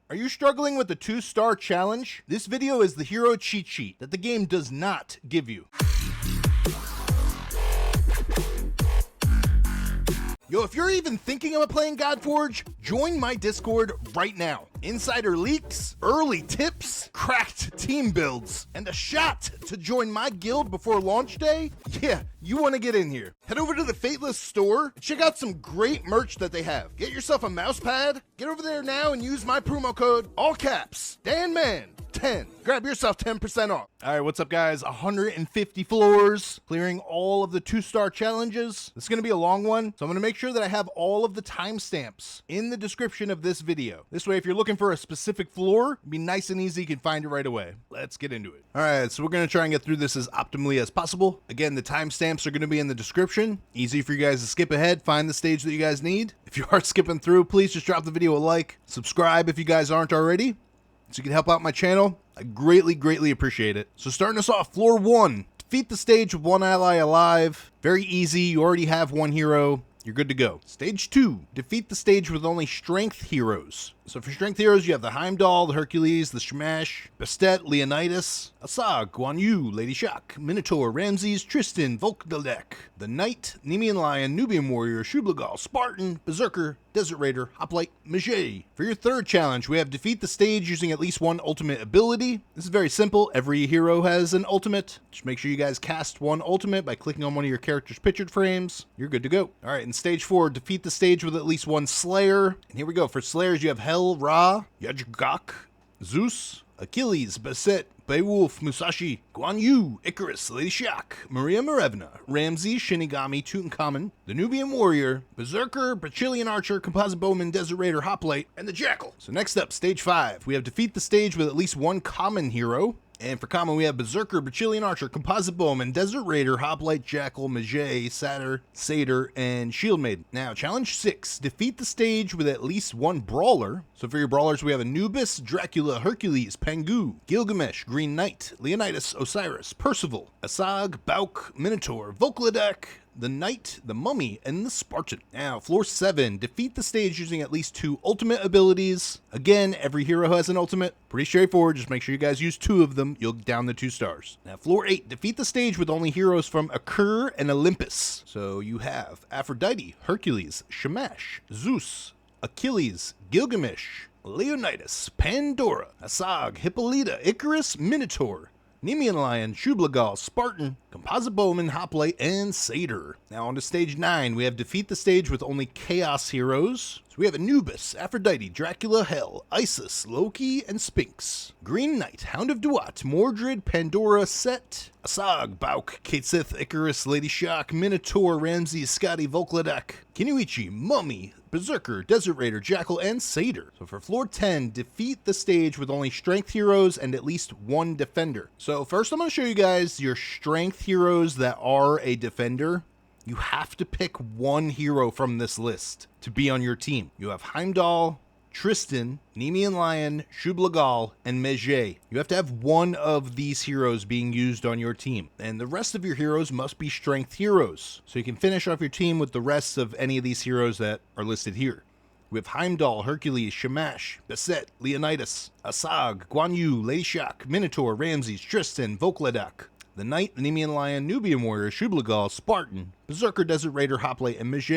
Are you struggling with the 2-star challenge? This video is the hero cheat sheet that the game does not give you. Yo, if you're even thinking about playing Godforge, join my Discord right now. Insider leaks, early tips, cracked team builds, and a shot to join my guild before launch day? Yeah, you want to get in here. Head over to the Fateless Store and check out some great merch that they have. Get yourself a mouse pad, get over there now and use my promo code, all caps, DanMan10. Grab yourself 10% off. All right, what's up guys? 150 floors, clearing all of the 2-star challenges. This is going to be a long one, so I'm going to make sure that I have all of the timestamps in the description of this video. This way, if you're looking for a specific floor, it'll be nice and easy. You can find it right away. Let's get into it. All right, so we're going to try and get through this as optimally as possible. Again, the timestamps are going to be in the description. Easy for you guys to skip ahead, find the stage that you guys need. If you are skipping through, please just drop the video a like. Subscribe if you guys aren't already, so you can help out my channel. I greatly appreciate it. So starting us off, floor 1. Defeat the stage with one ally alive. Very easy. You already have one hero. You're good to go. Stage 2. Defeat the stage with only strength heroes. So for strength heroes, you have the Heimdall, the Hercules, the Shamash, Bastet, Leonidas, Asag, Guan Yu, Lady Shock, Minotaur, Ramses, Tristan, Volkdalek, the Knight, Nemean Lion, Nubian Warrior, Shublagal, Spartan, Berserker, Desert Raider, Hoplite, Mage. For your third challenge, we have defeat the stage using at least one ultimate ability. This is very simple. Every hero has an ultimate. Just make sure you guys cast one ultimate by clicking on one of your character's pictured frames. You're good to go. All right, in stage 4, defeat the stage with at least one Slayer. And here we go. For Slayers, you have Hell, Ra, Yajgak, Zeus, Achilles, Bastet, Beowulf, Musashi, Guan Yu, Icarus, Lady Shock, Maria Marevna, Ramses, Shinigami, Tutankhamun, the Nubian Warrior, Berserker, Brazilian Archer, Composite Bowman, Desert Raider, Hoplite, and the Jackal. So next up, stage 5. We have defeat the stage with at least one common hero. And for common, we have Berserker, Brazilian Archer, Composite Bowman, Desert Raider, Hoplite, Jackal, Mage, Satyr, and Shield Maiden. Now, challenge 6. Defeat the stage with at least one brawler. So for your brawlers, we have Anubis, Dracula, Hercules, Pengu, Gilgamesh, Green Knight, Leonidas, Osiris, Percival, Asag, Bauk, Minotaur, Volkdalek, the Knight, the Mummy, and the Spartan. Now, floor 7. Defeat the stage using at least 2 ultimate abilities. Again, every hero has an ultimate. Pretty straightforward. Just make sure you guys use 2 of them. You'll down the 2 stars. Now, floor 8. Defeat the stage with only heroes from Akur and Olympus. So you have Aphrodite, Hercules, Shamash, Zeus, Achilles, Gilgamesh, Leonidas, Pandora, Asag, Hippolyta, Icarus, Minotaur, Nemean Lion, Shublagal, Spartan, Composite Bowman, Hoplite, and Satyr. Now on to stage 9, we have defeat the stage with only Chaos heroes. So we have Anubis, Aphrodite, Dracula, Hel, Isis, Loki, and Sphinx. Green Knight, Hound of Duat, Mordred, Pandora, Set, Asag, Bauk, Kate Sith, Icarus, Lady Shock, Minotaur, Ramses, Scotty, Volkdalek, Kinuichi, Mummy, Berserker, Desert Raider, Jackal, and Satyr. So for floor 10, defeat the stage with only strength heroes and at least one defender. So first I'm going to show you guys your strength heroes that are a defender. You have to pick one hero from this list to be on your team. You have Heimdall, Tristan, Nemean Lion, Shublagal, and Mage. You have to have one of these heroes being used on your team. And the rest of your heroes must be strength heroes. So you can finish off your team with the rest of any of these heroes that are listed here. We have Heimdall, Hercules, Shamash, Bastet, Leonidas, Asag, Guan Yu, Lady Shock, Minotaur, Ramses, Tristan, Volkdalek, the Knight, the Nemean Lion, Nubian Warrior, Shublagal, Spartan, Berserker, Desert Raider, Hoplite, and Mage.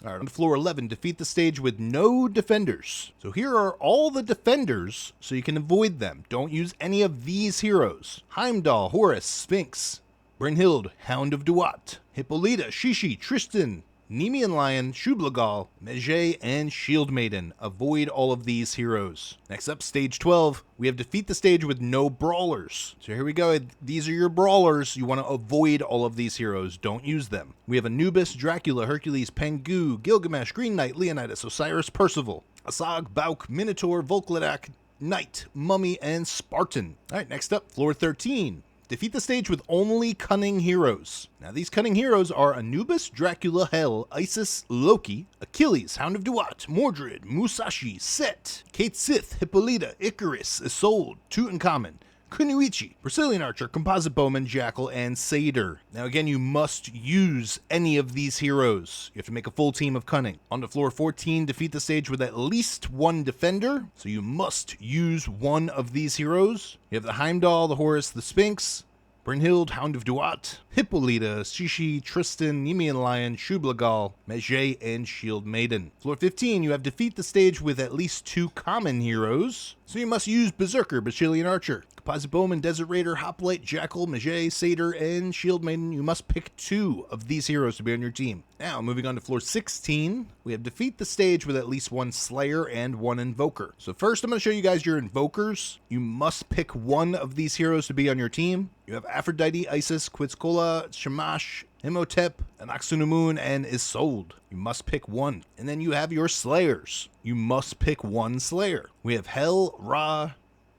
Alright, on to floor 11, defeat the stage with no defenders. So here are all the defenders, so you can avoid them. Don't use any of these heroes. Heimdall, Horus, Sphinx, Brynhild, Hound of Duat, Hippolyta, Shishi, Tristan, Nemean Lion, Shublagal, Mage, and Shield Maiden. Avoid all of these heroes. Next up, stage 12. We have defeat the stage with no brawlers. So here we go. These are your brawlers. You want to avoid all of these heroes. Don't use them. We have Anubis, Dracula, Hercules, Pengu, Gilgamesh, Green Knight, Leonidas, Osiris, Percival, Asag, Bauk, Minotaur, Volkdalek, Knight, Mummy, and Spartan. All right, next up, floor 13. Defeat the stage with only cunning heroes. Now these cunning heroes are Anubis, Dracula, Hel, Isis, Loki, Achilles, Hound of Duat, Mordred, Musashi, Set, Kate Sith, Hippolyta, Icarus, Isolde, Tutankhamun, Kunoichi, Brazilian Archer, Composite Bowman, Jackal, and Satyr. Now again, you must use any of these heroes. You have to make a full team of Cunning. On to floor 14, defeat the stage with at least one defender, so you must use one of these heroes. You have the Heimdall, the Horus, the Sphinx, Brynhild, Hound of Duat, Hippolyta, Shishi, Tristan, Nemean Lion, Shublagal, Mejay, and Shield Maiden. Floor 15, you have defeat the stage with at least two common heroes, so you must use Berserker, Bacillian Archer, Composite Bowman, Desert Raider, Hoplite, Jackal, Mejay, Satyr, and Shield Maiden. You must pick two of these heroes to be on your team. Now, moving on to floor 16, we have defeat the stage with at least one Slayer and one Invoker. So first, I'm going to show you guys your Invokers. You must pick one of these heroes to be on your team. You have Aphrodite, Isis, Quetzalcoatl, Shamash, Imhotep, Anaxunamun, and Isolde. You must pick one. And then you have your Slayers. You must pick one Slayer. We have Hel, Ra,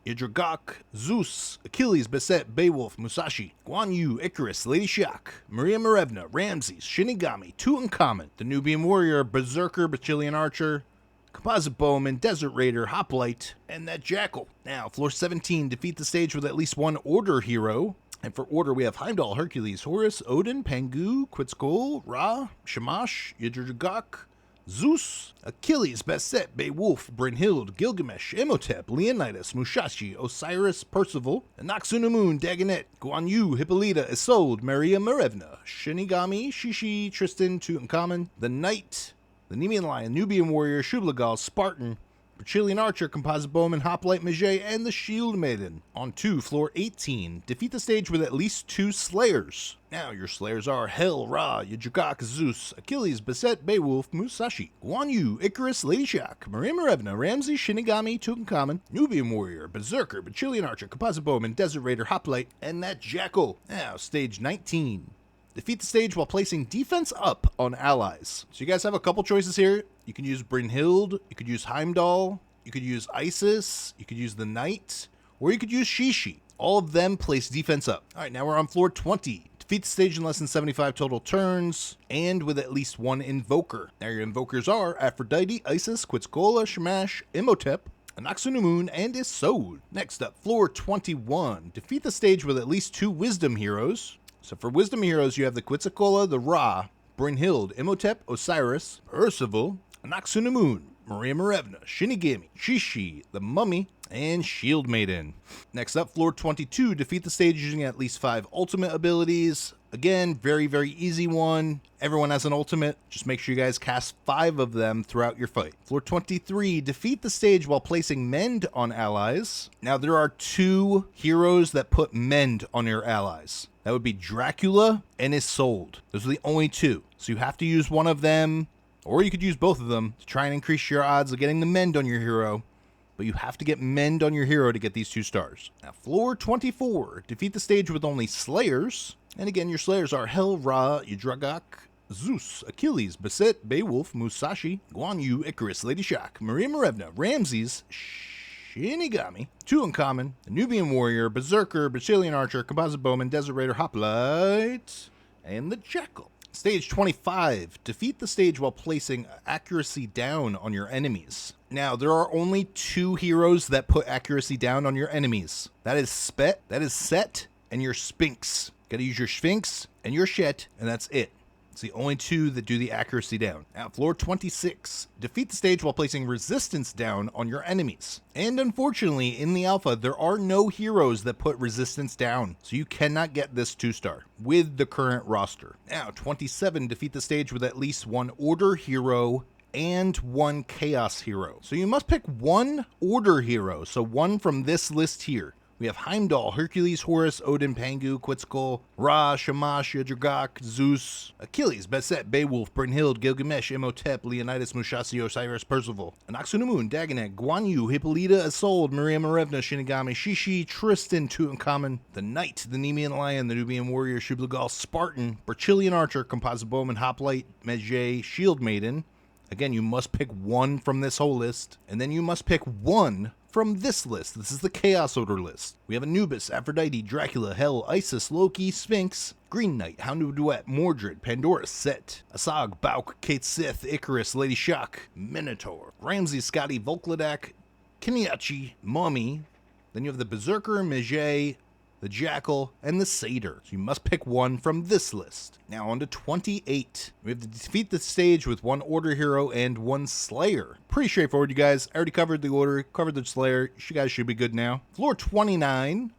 Ydragok, Zeus, Achilles, Beset, Beowulf, Musashi, Guan Yu, Icarus, Lady Shak, Maria Marevna, Ramses, Shinigami, Tutankhamun, the Nubian Warrior, Berserker, Bacillian Archer, Composite Bowman, Desert Raider, Hoplite, and that Jackal. Now, floor 17, defeat the stage with at least one Order hero. And for Order, we have Heimdall, Hercules, Horus, Odin, Pangu, Quetzalcoatl, Ra, Shamash, Ydragok, Zeus, Achilles, Beset, Beowulf, Brynhild, Gilgamesh, Imhotep, Leonidas, Mushashi, Osiris, Percival, Anaxunamun, Dagonet, Guan Yu, Hippolyta, Isolde, Maria Marevna, Shinigami, Shishi, Tristan, Tutankhamun, the Knight, the Nemean Lion, Nubian Warrior, Shublagal, Spartan, Bacillian Archer, Composite Bowman, Hoplite, Mejay, and the Shield Maiden. On to floor 18, defeat the stage with at least two Slayers. Now, your Slayers are Hel, Ra, Ydragok, Zeus, Achilles, Beset, Beowulf, Musashi, Guan Yu, Icarus, Lady Shak, Maria Marevna, Ramses, Shinigami, Tutankhamun, Nubian Warrior, Berserker, Bacillian Archer, Composite Bowman, Desert Raider, Hoplite, and that Jackal. Now, stage 19. Defeat the stage while placing defense up on allies. So you guys have a couple choices here. You can use Brynhild, you could use Heimdall, you could use Isis, you could use the Knight, or you could use Shishi. All of them place defense up. All right, now we're on floor 20. Defeat the stage in less than 75 total turns, and with at least one Invoker. Now your Invokers are Aphrodite, Isis, Quetzalcoatl, Shamash, Imhotep, Anaxunamun, and Isolde. Next up, floor 21. Defeat the stage with at least two Wisdom heroes. So for Wisdom heroes, you have the Quetzalcoatl, the Ra, Brynhild, Imhotep, Osiris, Percival, Anaxunamun, Maria Marevna, Shinigami, Shishi, the Mummy, and Shield Maiden. Next up, floor 22, defeat the stage using at least 5 ultimate abilities. Again, very, very easy one. Everyone has an ultimate. Just make sure you guys cast 5 of them throughout your fight. Floor 23, defeat the stage while placing Mend on allies. Now, there are 2 heroes that put Mend on your allies. That would be Dracula and Isolde. Those are the only 2. So you have to use one of them, or you could use both of them to try and increase your odds of getting the Mend on your hero. But you have to get Mend on your hero to get these 2 stars. Now, floor 24, defeat the stage with only Slayers. And again, your Slayers are Hel, Ra, Ydragok, Zeus, Achilles, Beset, Beowulf, Musashi, Guan Yu, Icarus, Lady Shak, Maria Marevna, Ramses, Shinigami, Tutankhamun, the Nubian Warrior, Berserker, Bacillian Archer, Composite Bowman, Desert Raider, Hoplite, and the Jackal. Stage 25, defeat the stage while placing accuracy down on your enemies. Now, there are only 2 heroes that put accuracy down on your enemies. That is Set, and your Sphinx. Gotta use your Sphinx and your Shet, and that's it. It's the only 2 that do the accuracy down. Now, floor 26. Defeat the stage while placing resistance down on your enemies. And unfortunately, in the alpha, there are no heroes that put resistance down, so you cannot get this 2-star with the current roster. Now, 27. Defeat the stage with at least 1 Order hero and 1 Chaos hero. So you must pick 1 Order hero, so 1 from this list here. We have Heimdall, Hercules, Horus, Odin, Pangu, Quetzalcoatl, Ra, Shamash, Ydragok, Zeus, Achilles, Beset, Beowulf, Brynhild, Gilgamesh, Imhotep, Leonidas, Musashi, Osiris, Percival, Anaxunamun, Dagonet, Guan Yu, Hippolyta, Isolde, Maria Marevna, Shinigami, Shishi, Tristan, Tutankhamun, the Knight, the Nemean Lion, the Nubian Warrior, Shublagal, Spartan, Bacillian Archer, Composite Bowman, Hoplite, Mejay, Shield Maiden. Again, you must pick 1 from this whole list, and then you must pick 1 from this list. This is the Chaos Order list. We have Anubis, Aphrodite, Dracula, Hel, Isis, Loki, Sphinx, Green Knight, Hound of Duet, Mordred, Pandora, Set, Asag, Bauk, Kate Sith, Icarus, Lady Shak, Minotaur, Ramses, Scotty, Volkladak, Kiniachi, Mummy, Then you have the Berserker, Mage, the Jackal, and the Satyr. So you must pick one from this list. Now on to 28. We have to defeat the stage with one Order hero and one Slayer. Pretty straightforward, you guys. I already covered the Order, covered the Slayer. You guys should be good now. Floor 29.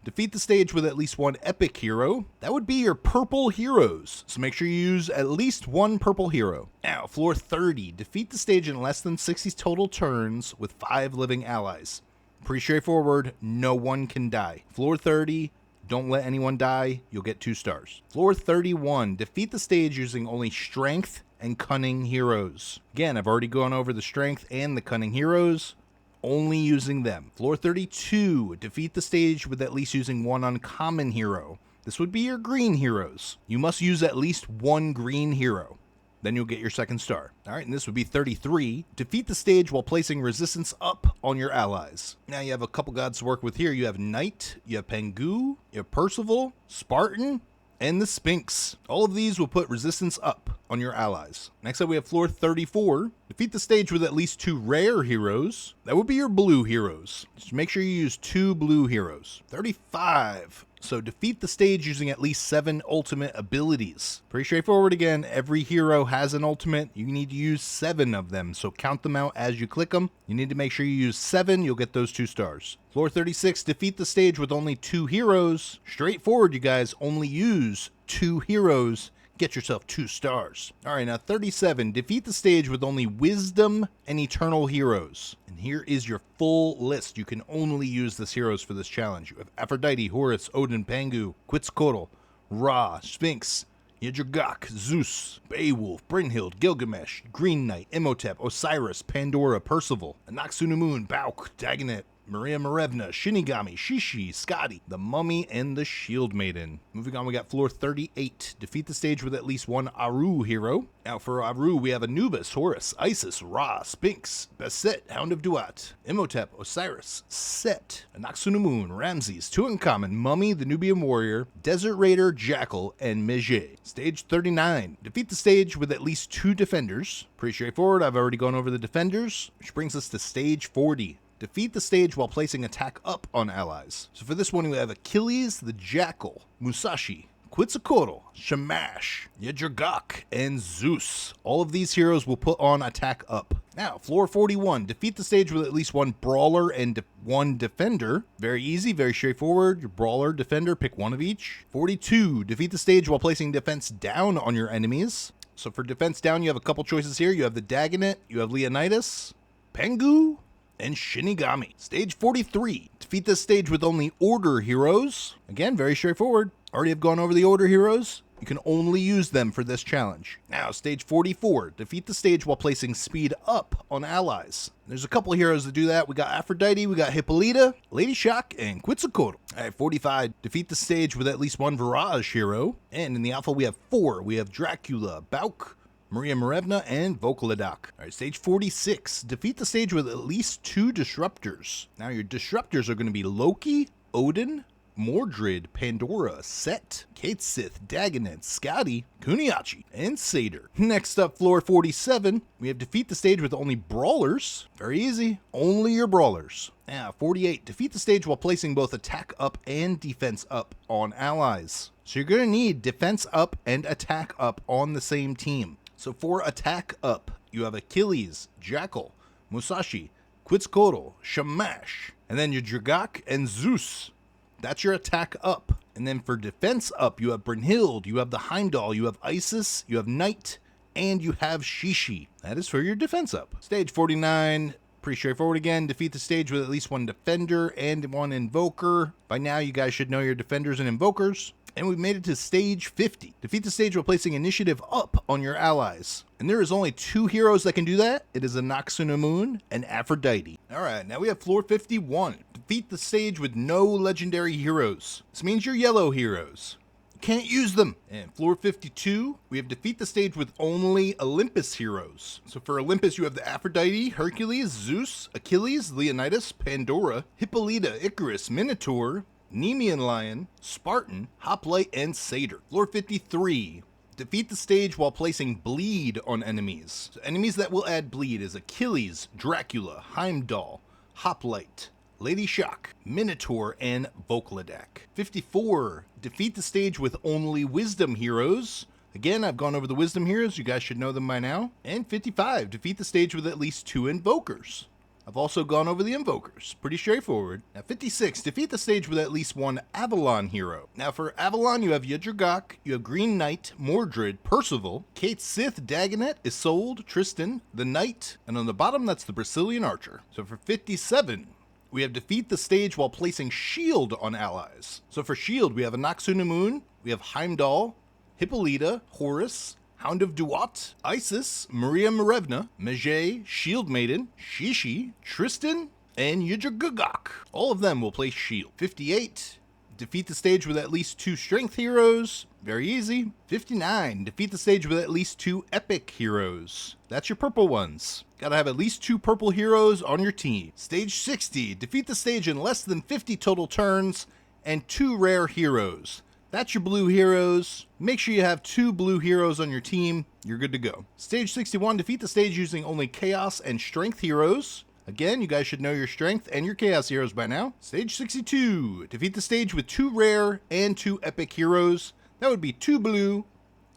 Defeat the stage with at least one Epic hero. That would be your purple heroes. So make sure you use at least one purple hero. Now, floor 30. Defeat the stage in less than 60 total turns with 5 living allies. Pretty straightforward, no one can die. Floor 30, don't let anyone die, you'll get 2 stars. Floor 31, defeat the stage using only strength and cunning heroes. Again, I've already gone over the strength and the cunning heroes, only using them. Floor 32, defeat the stage with at least using one uncommon hero. This would be your green heroes. You must use at least one green hero. Then you'll get your 2nd star. All right, and this would be 33. Defeat the stage while placing resistance up on your allies. Now you have a couple gods to work with here. You have Knight, you have Pengu, you have Percival, Spartan, and the Sphinx. All of these will put resistance up on your allies. Next up we have floor 34. Defeat the stage with at least 2 rare heroes. That would be your blue heroes. Just make sure you use 2 blue heroes. 35. So defeat the stage using at least 7 ultimate abilities. Pretty straightforward again. Every hero has an ultimate. You need to use 7 of them. So count them out as you click them. You need to make sure you use 7. You'll get those 2 stars. Floor 36, defeat the stage with only 2 heroes. Straightforward, you guys. Only use 2 heroes. Get yourself 2 stars. All right, now 37, defeat the stage with only wisdom and eternal heroes. And here is your full list. You can only use this heroes for this challenge. You have Aphrodite, Horus, Odin, Pangu, Quetzalcoatl, Ra, Sphinx, Yggdrasil, Zeus, Beowulf, Brynhild, Gilgamesh, Green Knight, Imhotep, Osiris, Pandora, Percival, Anaxunamun, Bauk, Dagonet, Maria Marevna, Shinigami, Shishi, Skadi, the Mummy, and the Shield Maiden. Moving on, we got floor 38. Defeat the stage with at least 1 Aru hero. Now for Aru, we have Anubis, Horus, Isis, Ra, Sphinx, Beset, Hound of Duat, Imhotep, Osiris, Set, Anaxunamun, Ramses, Tutankhamun, Mummy, the Nubian Warrior, Desert Raider, Jackal, and Mege. Stage 39. Defeat the stage with at least 2 defenders. Pretty straightforward, I've already gone over the defenders, which brings us to stage 40. Defeat the stage while placing attack up on allies. So for this one, we have Achilles, the Jackal, Musashi, Quetzalcoatl, Shamash, Yggdrasil, and Zeus. All of these heroes will put on attack up. Now, floor 41, defeat the stage with at least 1 brawler and 1 defender. Very easy, very straightforward. Your brawler, defender, pick 1 of each. 42, defeat the stage while placing defense down on your enemies. So for defense down, you have a couple choices here. You have the Dagonet, you have Leonidas, Pengu, and Shinigami. Stage 43. Defeat this stage with only Order heroes. Again, very straightforward. Already have gone over the Order heroes. You can only use them for this challenge. Now, stage 44. Defeat the stage while placing speed up on allies. There's a couple of heroes that do that. We got Aphrodite, we got Hippolyta, Lady Shock, and Quetzalcoatl. All right, 45. Defeat the stage with at least 1 Virage hero. And in the alpha, we have 4. We have Dracula, Bauk, Maria Marevna, and Volkoladak. All right, stage 46. Defeat the stage with at least 2 disruptors. Now, your disruptors are going to be Loki, Odin, Mordred, Pandora, Set, Kate Sith, Dagonet, Skadi, Kuniachi, and Satyr. Next up, floor 47. We have defeat the stage with only brawlers. Very easy. Only your brawlers. Now, 48. Defeat the stage while placing both attack up and defense up on allies. So you're going to need defense up and attack up on the same team. So for attack up, you have Achilles, Jackal, Musashi, Quetzalcoatl, Shamash, and then your Dragok and Zeus. That's your attack up. And then for defense up, you have Brynhild, you have the Heimdall, you have Isis, you have Knight, and you have Shishi. That is for your defense up. Stage 49, pretty straightforward again. Defeat the stage with at least 1 defender and 1 invoker. By now, you guys should know your defenders and invokers. And we've made it to stage 50. Defeat the stage while placing initiative up on your allies. And there is only 2 heroes that can do that. It is Anaxunamun and Aphrodite. All right, now we have floor 51. Defeat the stage with no legendary heroes. This means your yellow heroes. You can't use them. And floor 52, we have defeat the stage with only Olympus heroes. So for Olympus, you have the Aphrodite, Hercules, Zeus, Achilles, Leonidas, Pandora, Hippolyta, Icarus, Minotaur, Nemean Lion, Spartan, Hoplite, and Satyr. Floor 53. Defeat the stage while placing bleed on enemies. So enemies that will add bleed is Achilles, Dracula, Heimdall, Hoplite, Lady Shock, Minotaur, and Volkladek. 54, defeat the stage with only Wisdom heroes. Again, I've gone over the Wisdom heroes, you guys should know them by now. And 55, defeat the stage with at least 2 Invokers. I've also gone over the Invokers. Pretty straightforward. Now 56, defeat the stage with at least 1 Avalon hero. Now for Avalon, you have Yudrugok, you have Green Knight, Mordred, Percival, Kate Sith, Dagonet, Isolde, Tristan, the Knight, and on the bottom, that's the Brazilian Archer. So for 57, we have defeat the stage while placing shield on allies. So for shield, we have Anaxunamun, we have Heimdall, Hippolyta, Horus, Hound of Duat, Isis, Maria Marevna, Mejay, Shield Maiden, Shishi, Tristan, and Yudrugok. All of them will place shield. 58, defeat the stage with at least 2 strength heroes. Very easy. 59, defeat the stage with at least 2 epic heroes. That's your purple ones. Gotta have at least 2 purple heroes on your team. Stage 60, defeat the stage in less than 50 total turns and 2 rare heroes. That's your blue heroes. Make sure you have 2 blue heroes on your team. You're good to go. Stage 61, defeat the stage using only Chaos and Strength heroes. Again, you guys should know your Strength and your Chaos heroes by now. Stage 62, defeat the stage with 2 rare and 2 epic heroes. That would be 2 blue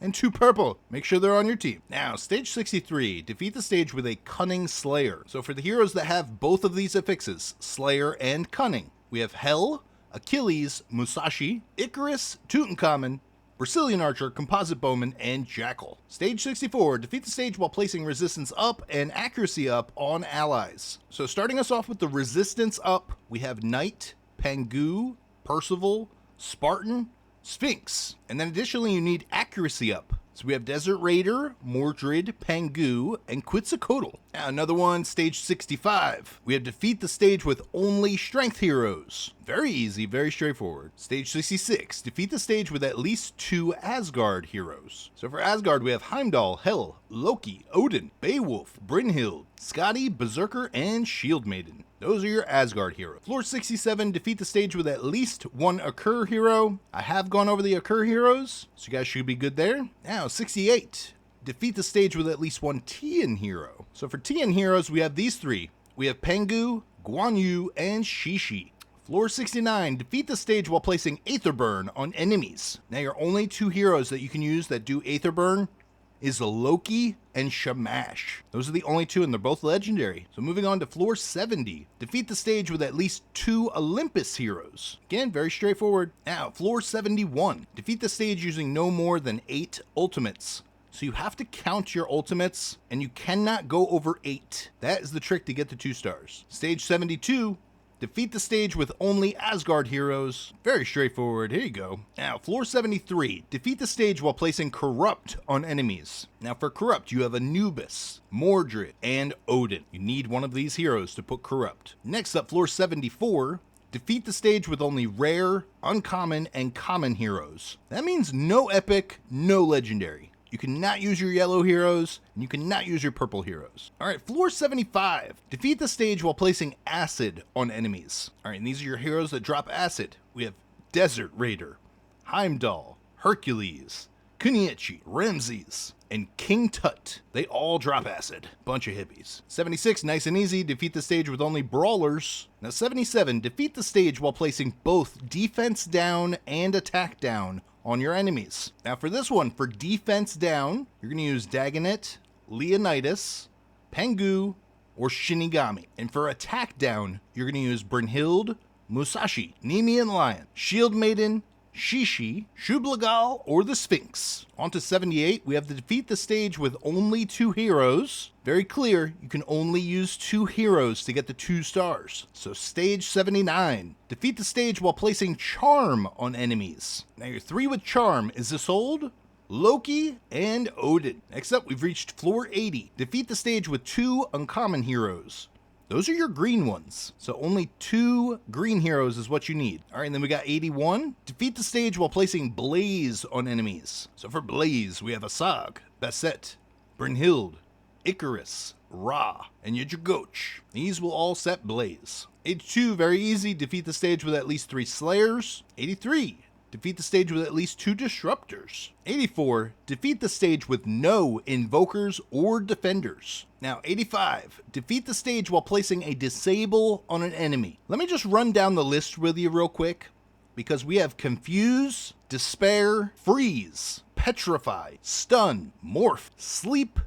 and 2 purple. Make sure they're on your team. Now, stage 63, defeat the stage with a Cunning Slayer. So for the heroes that have both of these affixes, Slayer and Cunning, we have Hel, Achilles, Musashi, Icarus, Tutankhamun, Brazilian Archer, Composite Bowman, and Jackal. Stage 64, defeat the stage while placing resistance up and accuracy up on allies. So starting us off with the resistance up, we have Knight, Pangu, Percival, Spartan, Sphinx. And then additionally, you need accuracy up. So we have Desert Raider, Mordred, Pangu, and Quetzalcoatl. Now another one, stage 65. We have defeat the stage with only strength heroes. Very easy, very straightforward. Stage 66, defeat the stage with at least 2 Asgard heroes. So for Asgard, we have Heimdall, Hel, Loki, Odin, Beowulf, Brynhild, Skadi, Berserker, and Shield Maiden. Those are your Asgard heroes. Floor 67, defeat the stage with at least 1 Occur hero. I have gone over the Occur heroes, so you guys should be good there. Now, 68, defeat the stage with at least 1 Tian hero. So for Tian heroes, we have these 3. We have Pangu, Guan Yu, and Shishi. Floor 69, defeat the stage while placing Aether Burn on enemies. Now, your only 2 heroes that you can use that do Aether Burn is Loki and Shamash. Those are the only 2, and they're both legendary. So moving on to floor 70, defeat the stage with at least 2 Olympus heroes. Again, very straightforward. Now, floor 71, defeat the stage using no more than 8 ultimates. So you have to count your ultimates, and you cannot go over 8. That is the trick to get the 2 stars. Stage 72, defeat the stage with only Asgard heroes. Very straightforward. Here you go. Now, floor 73. Defeat the stage while placing Corrupt on enemies. Now, for Corrupt, you have Anubis, Mordred, and Odin. You need one of these heroes to put Corrupt. Next up, floor 74. Defeat the stage with only rare, uncommon, and common heroes. That means no epic, no legendary. You cannot use your yellow heroes, and you cannot use your purple heroes. All right, floor 75. Defeat the stage while placing acid on enemies. All right, and these are your heroes that drop acid. We have Desert Raider, Heimdall, Hercules, Kuniichi, Ramses, and King Tut. They all drop acid. Bunch of hippies. 76, nice and easy. Defeat the stage with only brawlers. Now 77, defeat the stage while placing both defense down and attack down on your enemies. Now for this one, for defense down, you're going to use Dagonet, Leonidas, Pangu, or Shinigami. And for attack down, you're going to use Brynhild, Musashi, Nemean Lion, Shield Maiden, Shishi, Shublagal, or the Sphinx. On to 78, we have to defeat the stage with only 2 heroes. Very clear, you can only use 2 heroes to get the 2 stars. So stage 79, defeat the stage while placing Charm on enemies. Now your 3 with Charm is Isolde, Loki, and Odin. Next up, we've reached floor 80. Defeat the stage with 2 uncommon heroes. Those are your green ones. So only 2 green heroes is what you need. All right, and then we got 81. Defeat the stage while placing Blaze on enemies. So for Blaze, we have Asag, Basset, Brynhild, Icarus, Ra, and Yudrugok. These will all set Blaze. 82, very easy. Defeat the stage with at least 3 Slayers. 83. defeat the stage with at least 2 disruptors. 84, defeat the stage with no invokers or defenders. Now, 85, defeat the stage while placing a disable on an enemy. Let me just run down the list with you real quick, because we have confuse, despair, freeze, petrify, stun, morph, sleep,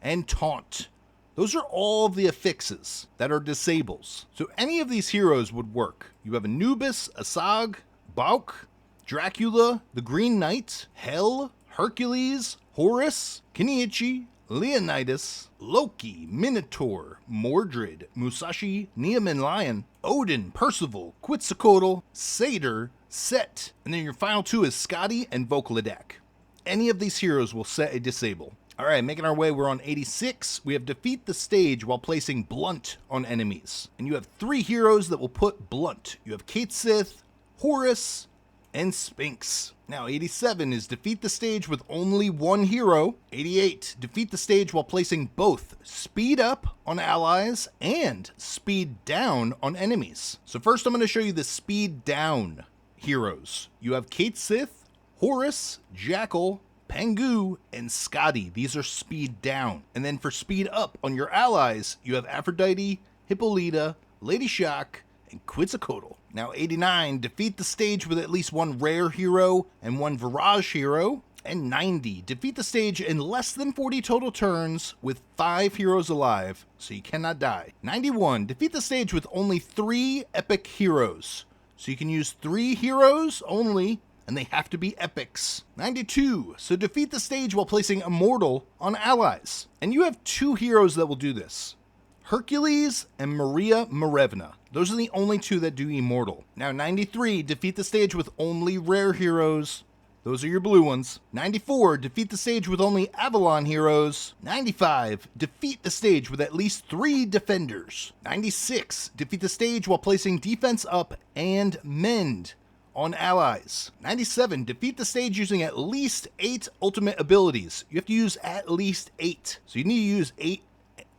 and taunt. Those are all of the affixes that are disables. So any of these heroes would work. You have Anubis, Asag, Bauk, Dracula, the Green Knight, Hel, Hercules, Horus, Kenichi, Leonidas, Loki, Minotaur, Mordred, Musashi, Neoman Lion, Odin, Percival, Quetzalcoatl, Satyr, Set, and then your final 2 is Skadi and Volkladek. Any of these heroes will set a disable. Alright, making our way, we're on 86. We have defeat the stage while placing blunt on enemies. And you have 3 heroes that will put blunt. You have Kate Sith, Horus, and Sphinx. Now, 87 is defeat the stage with only 1 hero. 88, defeat the stage while placing both speed up on allies and speed down on enemies. So first I'm going to show you the speed down heroes. You have Kate Sith, Horus, Jackal, Pangu, and Skadi. These are speed down. And then for speed up on your allies, you have Aphrodite, Hippolyta, Lady Shock, and Quetzalcoatl. Now 89, defeat the stage with at least 1 rare hero and 1 Virage hero. And 90, defeat the stage in less than 40 total turns with 5 heroes alive, so you cannot die. 91, defeat the stage with only 3 epic heroes. So you can use 3 heroes only, and they have to be epics. 92, so defeat the stage while placing Immortal on allies. And you have 2 heroes that will do this. Hercules and Maria Marevna. Those are the only 2 that do Immortal. Now 93, defeat the stage with only rare heroes. Those are your blue ones. 94, defeat the stage with only Avalon heroes. 95, defeat the stage with at least 3 defenders. 96, defeat the stage while placing defense up and mend on allies. 97, defeat the stage using at least 8 ultimate abilities. You have to use at least 8. So you need to use 8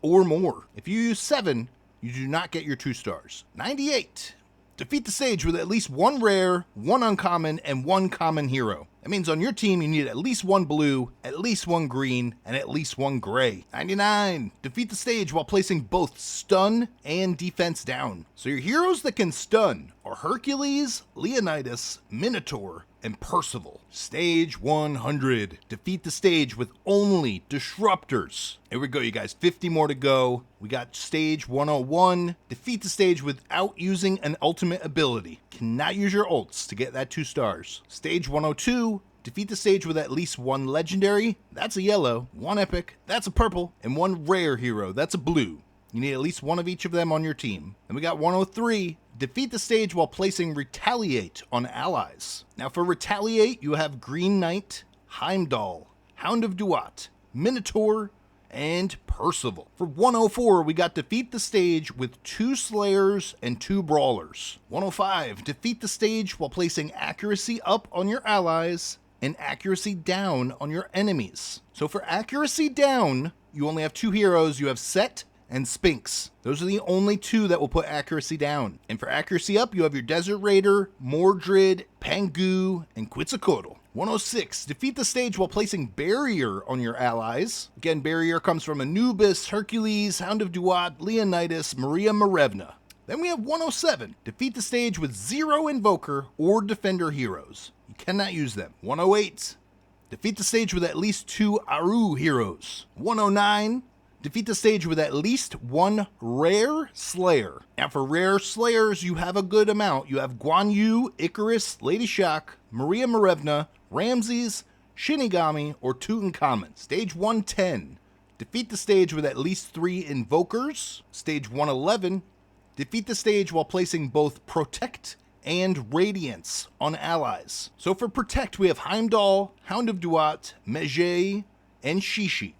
or more. If you use 7, you do not get your 2 stars. 98, defeat the stage with at least 1 rare, 1 uncommon, and 1 common hero. That means on your team you need at least 1 blue, at least 1 green, and at least 1 gray. 99, defeat the stage while placing both stun and defense down. So your heroes that can stun are Hercules, Leonidas, Minotaur, and Percival. Stage 100, defeat the stage with only disruptors. Here we go, you guys, 50 more to go. We got stage 101, defeat the stage without using an ultimate ability. Cannot use your ults to get that 2 stars. Stage 102, defeat the stage with at least 1 legendary, that's a yellow, 1 epic, that's a purple, and 1 rare hero, that's a blue. You need at least 1 of each of them on your team. Then we got 103, defeat the stage while placing Retaliate on allies. Now for Retaliate, you have Green Knight, Heimdall, Hound of Duat, Minotaur, and Percival. For 104, we got defeat the stage with 2 Slayers and 2 Brawlers. 105, defeat the stage while placing accuracy up on your allies and accuracy down on your enemies. So for accuracy down, you only have 2 heroes. You have Set and Sphinx. Those are the only 2 that will put accuracy down. And for accuracy up, you have your Desert Raider, Mordred, Pangu, and Quetzalcoatl. 106, defeat the stage while placing Barrier on your allies. Again, Barrier comes from Anubis, Hercules, Hound of Duat, Leonidas, Maria Marevna. Then we have 107, defeat the stage with 0 Invoker or Defender heroes. You cannot use them. 108, defeat the stage with at least 2 Aru heroes. 109, defeat the stage with at least 1 rare Slayer. Now for rare Slayers, you have a good amount. You have Guan Yu, Icarus, Lady Shock, Maria Marevna, Ramses, Shinigami, or Tutankhamun. Stage 110, defeat the stage with at least 3 Invokers. Stage 111, defeat the stage while placing both Protect and Radiance on allies. So for Protect, we have Heimdall, Hound of Duat, Mejay, and Shishi.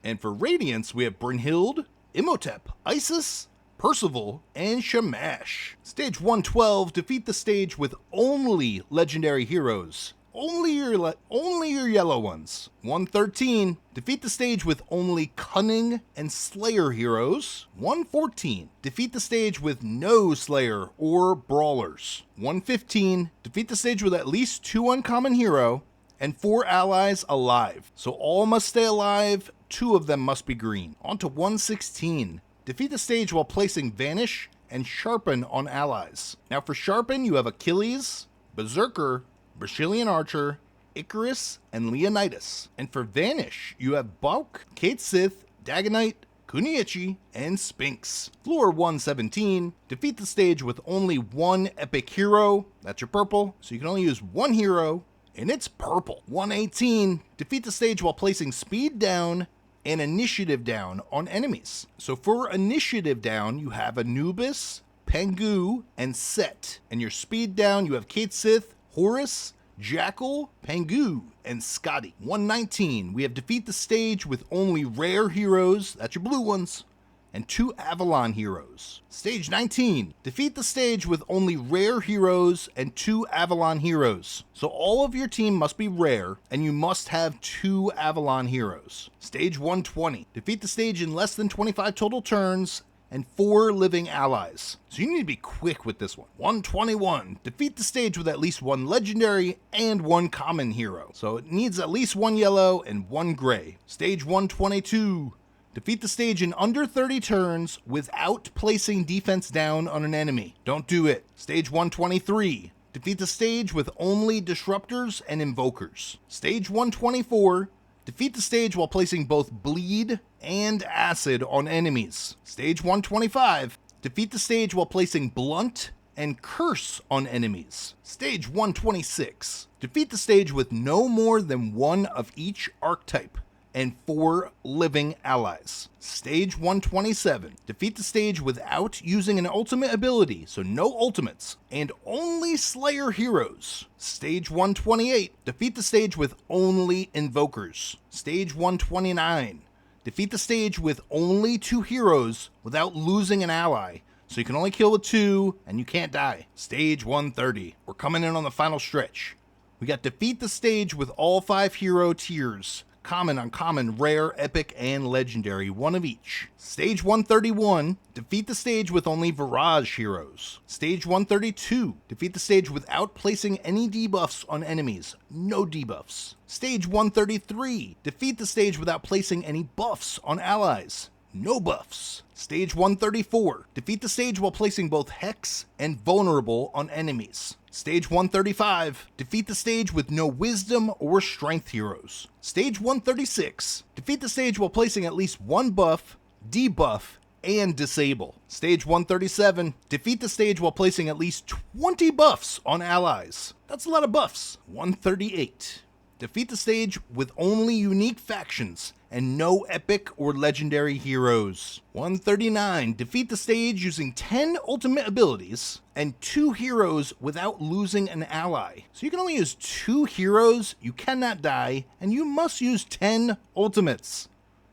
And for Radiance, we have Brynhild, Imhotep, Isis, Percival, and Shamash. Stage 112, defeat the stage with only legendary heroes. only your yellow ones. 113, defeat the stage with only Cunning and Slayer heroes. 114, defeat the stage with no Slayer or Brawlers. 115, defeat the stage with at least 2 uncommon hero and 4 allies alive. So all must stay alive, 2 of them must be green. On to 116, defeat the stage while placing Vanish and Sharpen on allies. Now for Sharpen, you have Achilles, Berserker, Brazilian Archer, Icarus, and Leonidas. And for Vanish, you have Bulk, Kate Sith, Dagonite, Kuniichi, and Sphinx. Floor 117, defeat the stage with only 1 epic hero. That's your purple, so you can only use 1 hero, and it's purple. 118, defeat the stage while placing speed down and initiative down on enemies. So for initiative down, you have Anubis, Pengu, and Set. And your speed down, you have Kate Sith, Horus, Jackal, Pengu, and Scotty. 119, we have defeat the stage with only rare heroes, that's your blue ones, and 2 Avalon heroes. Stage 19, defeat the stage with only rare heroes and 2 Avalon heroes. So all of your team must be rare, and you must have 2 Avalon heroes. Stage 120, defeat the stage in less than 25 total turns, and 4 living allies. So you need to be quick with this one. 121, defeat the stage with at least 1 legendary and 1 common hero. So it needs at least 1 yellow and 1 gray. Stage 122, defeat the stage in under 30 turns without placing defense down on an enemy. Don't do it. Stage 123, defeat the stage with only disruptors and invokers. Stage 124, defeat the stage while placing both bleed and acid on enemies. Stage 125, defeat the stage while placing blunt and curse on enemies. Stage 126, defeat the stage with no more than 1 of each archetype and 4 living allies. Stage 127, defeat the stage without using an ultimate ability, so no ultimates, and only Slayer heroes. Stage 128, defeat the stage with only invokers. Stage 129, defeat the stage with only 2 heroes without losing an ally, so you can only kill with 2 and you can't die. Stage 130, we're coming in on the final stretch. We got defeat the stage with all 5 hero tiers. Common, uncommon, rare, epic, and legendary, 1 of each. Stage 131, defeat the stage with only Virage heroes. Stage 132, defeat the stage without placing any debuffs on enemies, no debuffs. Stage 133, defeat the stage without placing any buffs on allies, no buffs. Stage 134, defeat the stage while placing both Hex and Vulnerable on enemies. Stage 135, defeat the stage with no Wisdom or Strength heroes. Stage 136, defeat the stage while placing at least 1 buff, debuff, and disable. Stage 137, defeat the stage while placing at least 20 buffs on allies. That's a lot of buffs. 138, defeat the stage with only unique factions and no epic or legendary heroes. 139, defeat the stage using 10 ultimate abilities and 2 heroes without losing an ally. So you can only use 2 heroes, you cannot die, and you must use 10 ultimates.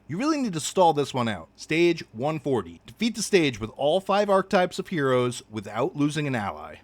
You really need to stall this one out. Stage 140, defeat the stage with all 5 archetypes of heroes without losing an ally.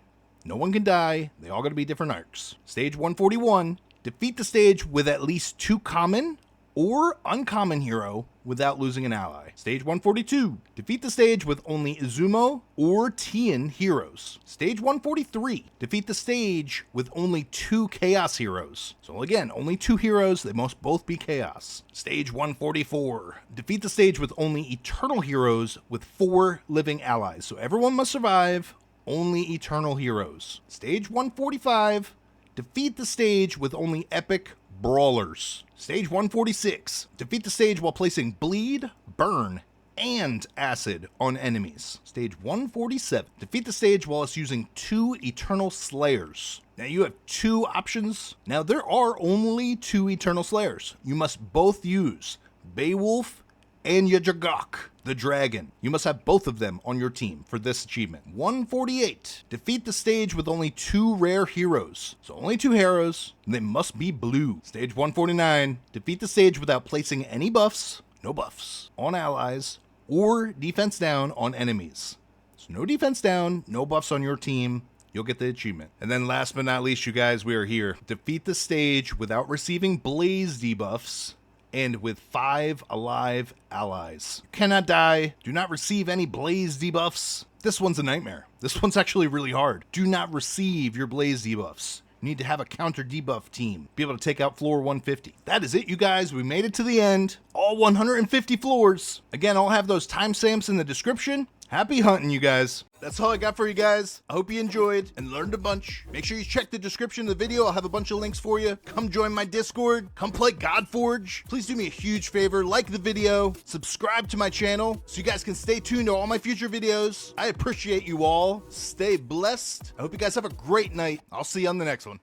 No one can die, they all gotta be different arcs. Stage 141, defeat the stage with at least 2 common or uncommon hero without losing an ally. Stage 142, defeat the stage with only Izumo or Tien heroes. Stage 143, defeat the stage with only 2 Chaos heroes. So again, only 2 heroes, they must both be Chaos. Stage 144, defeat the stage with only Eternal heroes with 4 living allies. So everyone must survive, only Eternal heroes. Stage 145, defeat the stage with only Epic Brawlers. Stage 146, defeat the stage while placing Bleed, Burn, and Acid on enemies. Stage 147, defeat the stage while it's using 2 Eternal Slayers. Now you have 2 options. Now there are only 2 Eternal Slayers. You must both use Beowulf and Yajagok, the dragon. You must have both of them on your team for this achievement. 148, defeat the stage with only 2 rare heroes. So only 2 heroes, and they must be blue. Stage 149, defeat the stage without placing any buffs, no buffs, on allies, or defense down on enemies. So no defense down, no buffs on your team, you'll get the achievement. And then last but not least, you guys, we are here. Defeat the stage without receiving blaze debuffs and with 5 alive allies. You cannot die. Do not receive any blaze debuffs. This one's a nightmare. This one's actually really hard. Do not receive your blaze debuffs. You need to have a counter debuff team. Be able to take out floor 150. That is it, you guys. We made it to the end. All 150 floors. Again, I'll have those timestamps in the description. Happy hunting, you guys. That's all I got for you guys. I hope you enjoyed and learned a bunch. Make sure you check the description of the video. I'll have a bunch of links for you. Come join my Discord. Come play Godforge. Please do me a huge favor. Like the video. Subscribe to my channel so you guys can stay tuned to all my future videos. I appreciate you all. Stay blessed. I hope you guys have a great night. I'll see you on the next one.